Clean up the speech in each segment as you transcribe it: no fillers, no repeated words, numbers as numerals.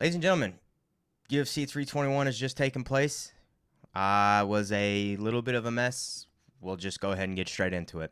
Ladies and gentlemen, UFC 321 has just taken place. Was a little bit of a mess. We'll just go ahead and get straight into it.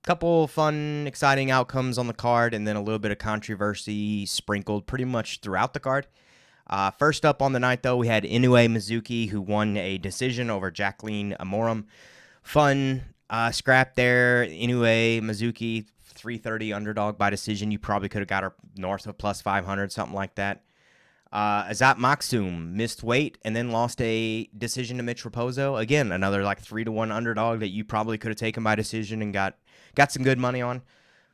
Couple fun, exciting outcomes on the card, and then a little bit of controversy sprinkled pretty much throughout the card. First up on the night, though, we had Inoue Mizuki, who won a decision over Jacqueline Amorim. Fun scrap there. Inoue Mizuki, 330 underdog by decision. You probably could have got her north of plus 500, something like that. Azat Maksum missed weight and then lost a decision to Mitch Raposo. Again, another like 3-1 underdog that you probably could have taken by decision and got some good money on.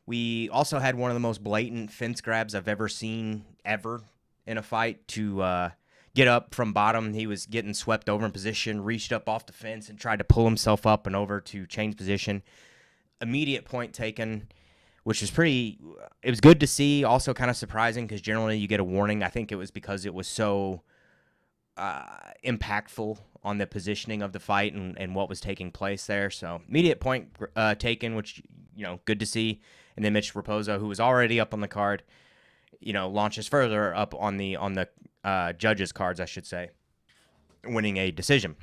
We also had one of the most blatant fence grabs I've ever seen in a fight to get up from bottom. He was getting swept over in position, reached up off the fence and tried to pull himself up and over to change position. Immediate point taken, which was it was good to see, also kind of surprising because generally you get a warning. I think it was because it was so impactful on the positioning of the fight and what was taking place there. So immediate point taken, which, good to see. And then Mitch Raposo, who was already up on the card, launches further up on the judges' cards, I should say, winning a decision.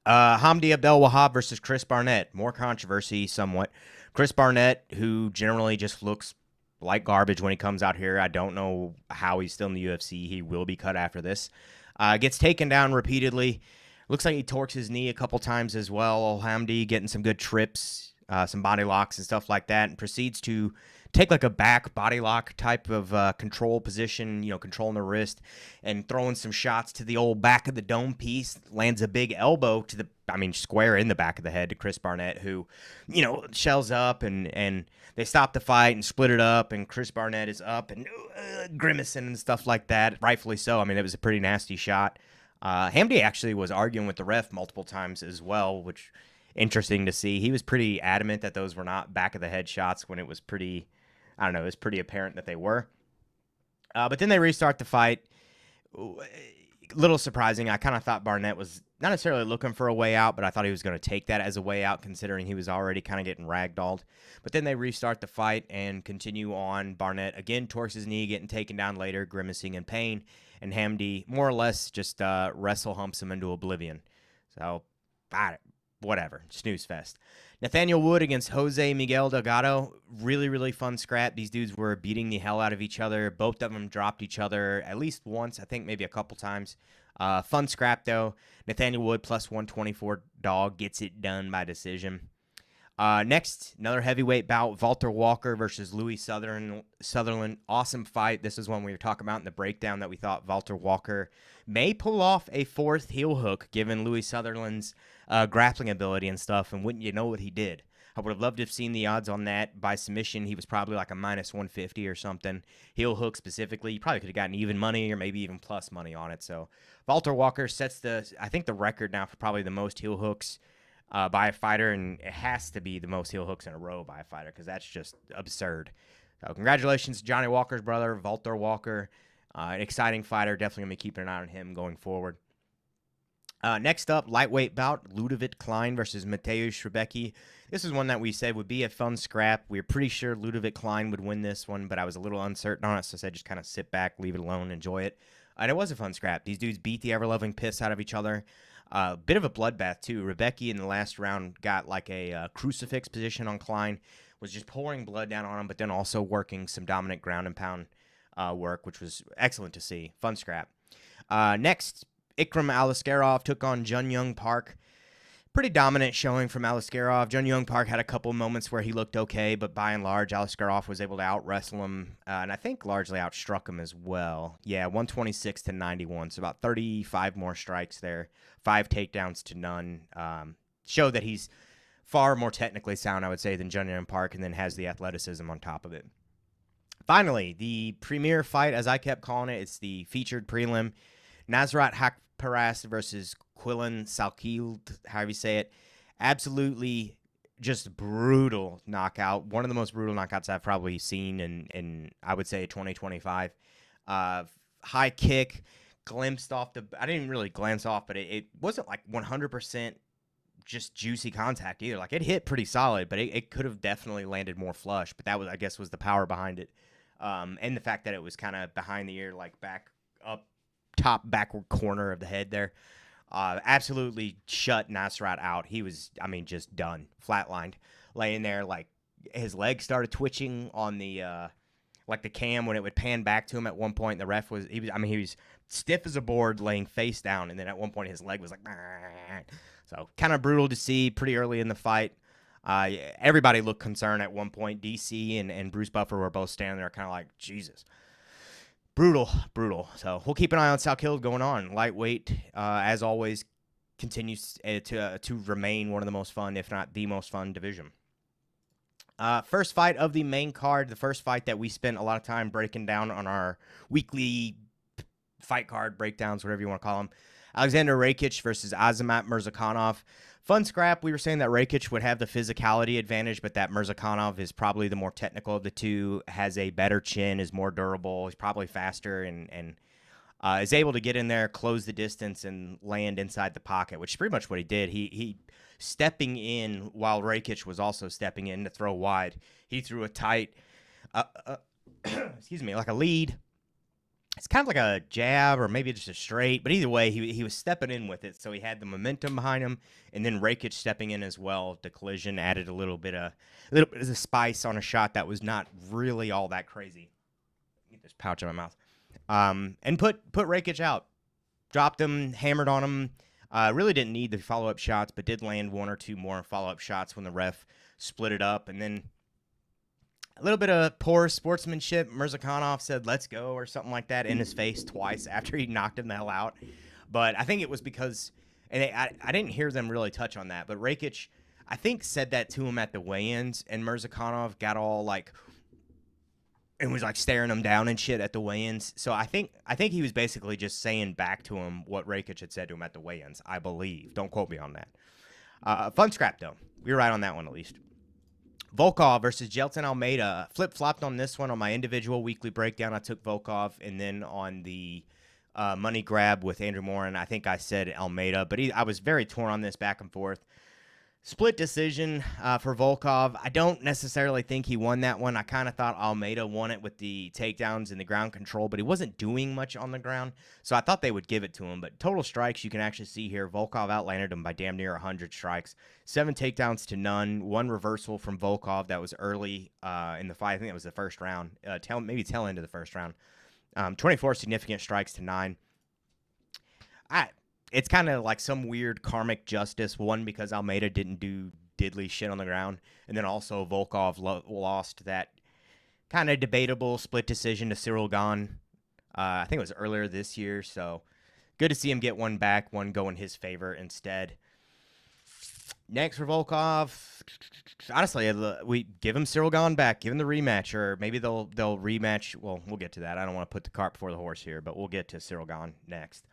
Hamdi Abdel Wahab versus Chris Barnett. More controversy somewhat. Chris Barnett, who generally just looks like garbage when he comes out here. I don't know how he's still in the UFC. He will be cut after this. Gets taken down repeatedly. Looks like he torques his knee a couple times as well. Hamdi getting some good trips, some body locks and stuff like that, and proceeds to take like a back body lock type of control position, controlling the wrist and throwing some shots to the old back of the dome piece. Lands a big elbow to square in the back of the head to Chris Barnett, who, shells up and they stop the fight and split it up. And Chris Barnett is up and grimacing and stuff like that. Rightfully so. It was a pretty nasty shot. Hamdi actually was arguing with the ref multiple times as well, which interesting to see. He was pretty adamant that those were not back of the head shots when it was pretty apparent that they were. But then they restart the fight. A little surprising. I kind of thought Barnett was not necessarily looking for a way out, but I thought he was going to take that as a way out considering he was already kind of getting ragdolled. But then they restart the fight and continue on. Barnett again torques his knee, getting taken down later, grimacing in pain. And Hamdi more or less just wrestle humps him into oblivion. So, whatever. Snooze fest. Nathaniel Wood against Jose Miguel Delgado. Really, really fun scrap. These dudes were beating the hell out of each other. Both of them dropped each other at least once. I think maybe a couple times. Fun scrap, though. Nathaniel Wood plus 124 dog gets it done by decision. Next, another heavyweight bout. Walter Walker versus Louis Sutherland. Awesome fight. This is one we were talking about in the breakdown that we thought Walter Walker may pull off a fourth heel hook given Louis Sutherland's grappling ability and stuff, and wouldn't you know what he did. I would have loved to have seen the odds on that. By submission, he was probably like a minus 150 or something. Heel hook specifically, you probably could have gotten even money or maybe even plus money on it. So Walter Walker sets the record now for probably the most heel hooks by a fighter, and it has to be the most heel hooks in a row by a fighter because that's just absurd. So congratulations to Johnny Walker's brother, Walter Walker. An exciting fighter. Definitely going to be keeping an eye on him going forward. Next up, lightweight bout, Ludovic Klein versus Mateusz Rebecki. This is one that we said would be a fun scrap. We were pretty sure Ludovic Klein would win this one, but I was a little uncertain on it, so I said just kind of sit back, leave it alone, enjoy it. And it was a fun scrap. These dudes beat the ever-loving piss out of each other. Bit of a bloodbath, too. Rebecki in the last round got like a crucifix position on Klein, was just pouring blood down on him, but then also working some dominant ground and pound work, which was excellent to see. Fun scrap. Next, Ikram Aliskerov took on Jun Young Park. Pretty dominant showing from Aliskerov. Jun Young Park had a couple moments where he looked okay, but by and large, Aliskerov was able to out-wrestle him, and I think largely outstruck him as well. Yeah, 126 to 91, so about 35 more strikes there. 5 takedowns to none. Show that he's far more technically sound, I would say, than Jun Young Park, and then has the athleticism on top of it. Finally, the premier fight, as I kept calling it, it's the featured prelim. Nasrat Hakparas versus Quillan Salkild, however you say it. Absolutely just brutal knockout. One of the most brutal knockouts I've probably seen in I would say, 2025. High kick, glimpsed off the... I didn't really glance off, but it wasn't like 100% just juicy contact either. Like, it hit pretty solid, but it could have definitely landed more flush. But that was, I guess, was the power behind it. And the fact that it was kind of behind the ear, like back up, top backward corner of the head there. Absolutely shut Nasrat out. He was, I mean, just done, flatlined, laying there. Like his legs started twitching on the like the cam when it would pan back to him. At one point, the ref was he was stiff as a board, laying face down, and then at one point his leg was like, so kind of brutal to see pretty early in the fight. Everybody looked concerned at one point. DC and Bruce Buffer were both standing there, kind of like, Jesus. Brutal. So we'll keep an eye on South Hill going on. Lightweight, as always, continues to remain one of the most fun, if not the most fun division. First fight of the main card, the first fight that we spent a lot of time breaking down on our weekly fight card breakdowns, whatever you want to call them. Alexander Rakic versus Azamat Murzakanov. Fun scrap. We were saying that Rakic would have the physicality advantage, but that Murzakanov is probably the more technical of the two, has a better chin, is more durable, he's probably faster, and is able to get in there, close the distance, and land inside the pocket, which is pretty much what he did. He stepping in while Rakic was also stepping in to throw wide. He threw a tight, excuse me, like a lead. It's kind of like a jab or maybe just a straight, but either way, he was stepping in with it, so he had the momentum behind him, and then Rakic stepping in as well. The collision added a little bit of spice on a shot that was not really all that crazy. Get this pouch in my mouth, and put Rakic out, dropped him, hammered on him. Really didn't need the follow-up shots, but did land one or two more follow-up shots when the ref split it up, and then a little bit of poor sportsmanship. Murzakanov said, "Let's go," or something like that in his face twice after he knocked him the hell out. But I think it was because, and I didn't hear them really touch on that, but Rakic, I think, said that to him at the weigh-ins, and Murzakanov got all like, and was like staring him down and shit at the weigh-ins. So I think he was basically just saying back to him what Rakic had said to him at the weigh-ins, I believe. Don't quote me on that. Fun scrap, though. We were right on that one, at least. Volkov versus Jelton Almeida. Flip-flopped on this one on my individual weekly breakdown. I took Volkov, and then on the money grab with Andrew Morin, I think I said Almeida, but I was very torn on this back and forth. Split decision for Volkov. I don't necessarily think he won that one. I kind of thought Almeida won it with the takedowns and the ground control, but he wasn't doing much on the ground, so I thought they would give it to him. But total strikes, you can actually see here, Volkov outlanded him by damn near 100 strikes. 7 takedowns to none. 1 reversal from Volkov that was early in the fight. I think that was the first round, maybe tail end of the first round. 24 significant strikes to 9. It's kind of like some weird karmic justice. One, because Almeida didn't do diddly shit on the ground, and then also Volkov lost that kind of debatable split decision to Ciryl Gane. I think it was earlier this year, so good to see him get one back, one go in his favor instead. Next for Volkov, honestly, we give him Ciryl Gane back, give him the rematch, or maybe they'll rematch. Well, we'll get to that. I don't want to put the cart before the horse here, but we'll get to Ciryl Gane next.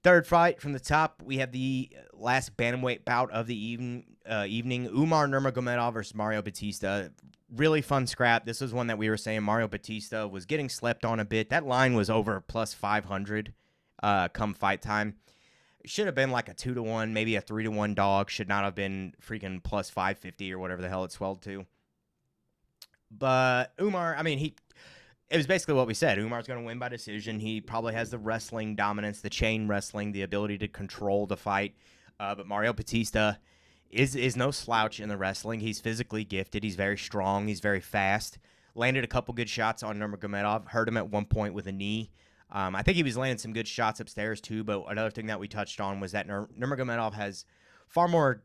Third fight from the top, we have the last bantamweight bout of the evening. Umar Nurmagomedov versus Mario Batista. Really fun scrap. This was one that we were saying Mario Batista was getting slept on a bit. That line was over plus 500 come fight time. It should have been like a 2-1, maybe a 3-1 dog. Should not have been freaking plus 550 or whatever the hell it swelled to. But Umar, I mean, it was basically what we said. Umar's going to win by decision. He probably has the wrestling dominance, the chain wrestling, the ability to control the fight. But Mario Batista is no slouch in the wrestling. He's physically gifted. He's very strong. He's very fast. Landed a couple good shots on Nurmagomedov. Hurt him at one point with a knee. I think he was landing some good shots upstairs too. But another thing that we touched on was that Nurmagomedov has far more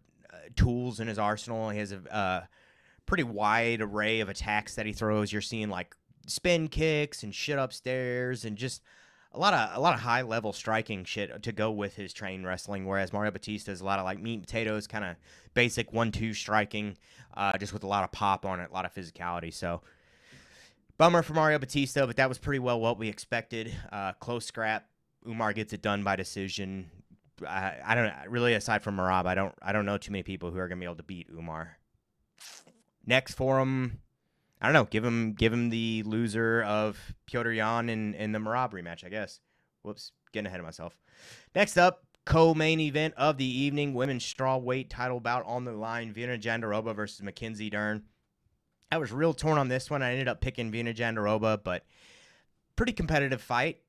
tools in his arsenal. He has a pretty wide array of attacks that he throws. You're seeing like spin kicks and shit upstairs and just a lot of high level striking shit to go with his trained wrestling, whereas Mario Batista is a lot of like meat and potatoes, kind of basic 1-2 striking, just with a lot of pop on it, a lot of physicality. So bummer for Mario Batista, but that was pretty well what we expected. Close scrap. Umar gets it done by decision. I don't really, aside from Marab, I don't know too many people who are gonna be able to beat Umar. Next for him, I don't know. Give him the loser of Petr Yan in the Marab rematch, I guess. Whoops, getting ahead of myself. Next up, co-main event of the evening, women's strawweight title bout on the line. Viana Jandiroba versus Mackenzie Dern. I was real torn on this one. I ended up picking Vina Jandiroba, but pretty competitive fight.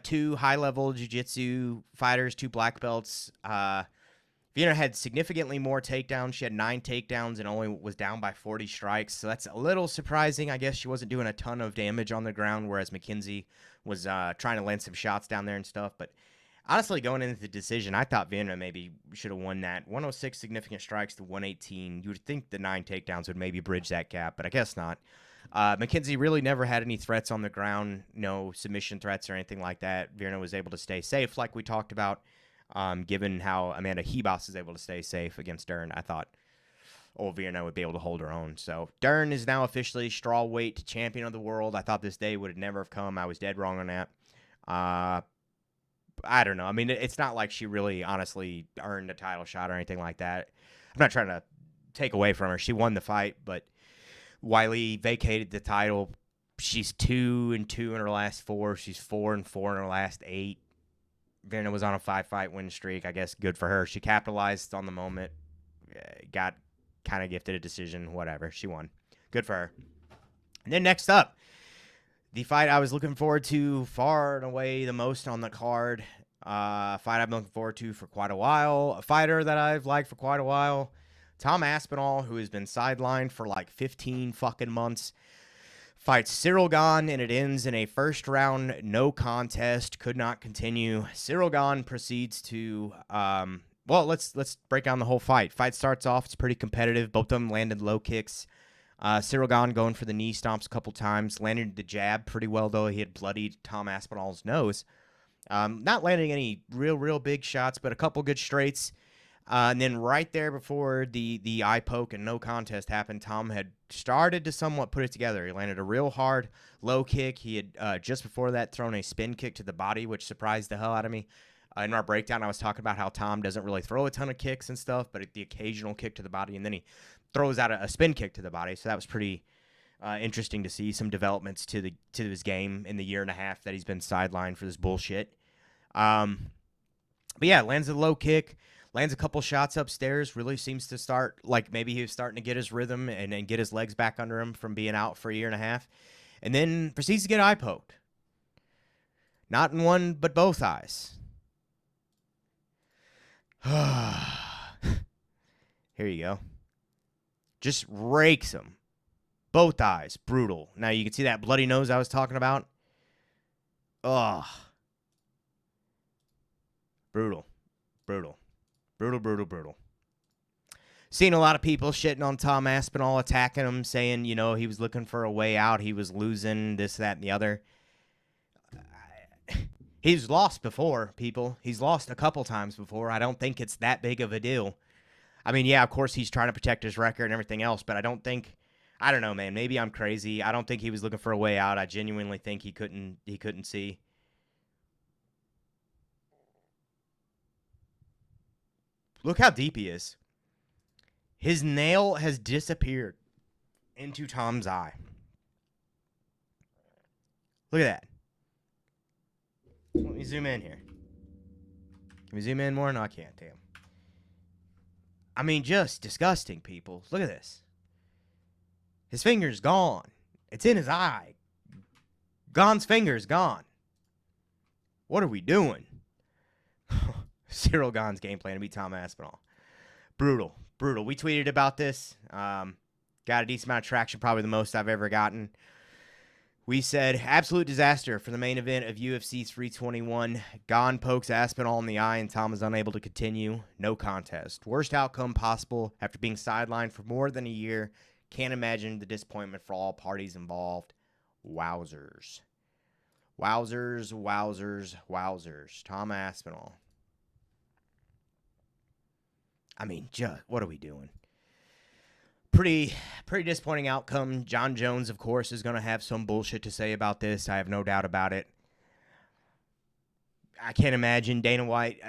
Two high-level jiu-jitsu fighters, two black belts. Vina had significantly more takedowns. She had 9 takedowns and only was down by 40 strikes. So that's a little surprising. I guess she wasn't doing a ton of damage on the ground, whereas Mackenzie was trying to land some shots down there and stuff. But honestly, going into the decision, I thought Vina maybe should have won that. 106 significant strikes to 118. You would think the 9 takedowns would maybe bridge that gap, but I guess not. Mackenzie really never had any threats on the ground, no submission threats or anything like that. Vina was able to stay safe, like we talked about. Given how Amanda Hebos is able to stay safe against Dern, I thought Vina would be able to hold her own. So Dern is now officially strawweight champion of the world. I thought this day would have never have come. I was dead wrong on that. I don't know. I mean, it's not like she really honestly earned a title shot or anything like that. I'm not trying to take away from her. She won the fight, but Wiley vacated the title. She's 2-2 in her last 4. She's 4-4 in her last 8. Vina was on a 5-fight win streak. I guess good for her. She capitalized on the moment. Got kind of gifted a decision. Whatever. She won. Good for her. And then next up, the fight I was looking forward to far and away the most on the card. Fight I've been looking forward to for quite a while. A fighter that I've liked for quite a while. Tom Aspinall, who has been sidelined for like 15 fucking months, fights Ciryl Gane, and it ends in a first round no contest. Could not continue. Ciryl Gane proceeds to let's break down the whole fight. Fight starts off, it's pretty competitive. Both of them landed low kicks. Ciryl Gane going for the knee stomps a couple times. Landed the jab pretty well, though. He had bloodied Tom Aspinall's nose. Not landing any real big shots, but a couple good straights. And then right there before the eye poke and no contest happened, Tom had started to somewhat put it together. He landed a real hard low kick. He had just before that thrown a spin kick to the body, which surprised the hell out of me. In our breakdown, I was talking about how Tom doesn't really throw a ton of kicks and stuff, but the occasional kick to the body, and then he throws out a spin kick to the body. So that was pretty interesting to see some developments to his game in the year and a half that he's been sidelined for this bullshit. But yeah, lands a low kick. Lands a couple shots upstairs, really seems to start, like maybe he was starting to get his rhythm and get his legs back under him from being out for a year and a half. And then proceeds to get eye poked. Not in one, but both eyes. Here you go. Just rakes him. Both eyes. Brutal. Now you can see that bloody nose I was talking about. Ugh. Brutal. Seen a lot of people shitting on Tom Aspinall, attacking him, saying, he was looking for a way out. He was losing this, that, and the other. He's lost before, people. He's lost a couple times before. I don't think it's that big of a deal. I mean, yeah, of course he's trying to protect his record and everything else, but I don't know, man. Maybe I'm crazy. I don't think he was looking for a way out. I genuinely think he couldn't see. Look how deep he is. His nail has disappeared into Tom's eye. Look at that. Let me zoom in here. Can we zoom in more? No, I can't. Damn. I mean, just disgusting, people. Look at this. His finger's gone. It's in his eye. Gane's finger's gone. What are we doing? Ciryl Gane's game plan to beat Tom Aspinall. Brutal. We tweeted about this. Got a decent amount of traction, probably the most I've ever gotten. We said, absolute disaster for the main event of UFC 321. Gane pokes Aspinall in the eye and Tom is unable to continue. No contest. Worst outcome possible after being sidelined for more than a year. Can't imagine the disappointment for all parties involved. Wowzers. Tom Aspinall. I mean, what are we doing? Pretty disappointing outcome. John Jones, of course, is going to have some bullshit to say about this. I have no doubt about it. I can't imagine Dana White.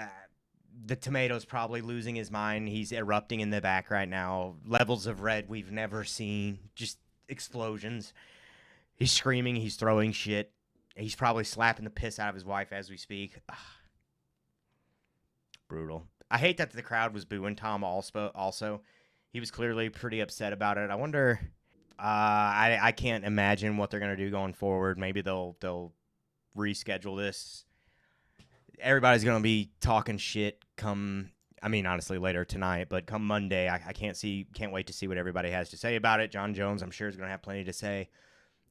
The tomato's probably losing his mind. He's erupting in the back right now. Levels of red we've never seen. Just explosions. He's screaming. He's throwing shit. He's probably slapping the piss out of his wife as we speak. Ugh. Brutal. I hate that the crowd was booing Tom also. He was clearly pretty upset about it. I wonder I can't imagine what they're gonna do going forward. Maybe they'll reschedule this. Everybody's gonna be talking shit come. I mean, honestly, later tonight, but come Monday, I can't wait to see what everybody has to say about it. John Jones, I'm sure, is gonna have plenty to say.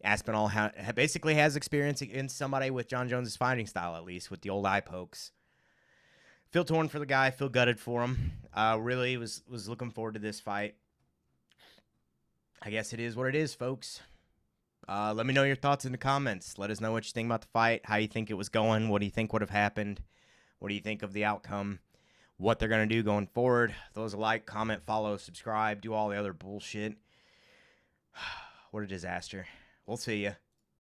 Aspinall basically has experience against somebody with John Jones's fighting style, at least with the old eye pokes. Feel torn for the guy. Feel gutted for him. Really was looking forward to this fight. I guess it is what it is, folks. Let me know your thoughts in the comments. Let us know what you think about the fight, how you think it was going, what do you think would have happened, what do you think of the outcome, what they're going to do going forward. Those like, comment, follow, subscribe, do all the other bullshit. What a disaster. We'll see ya.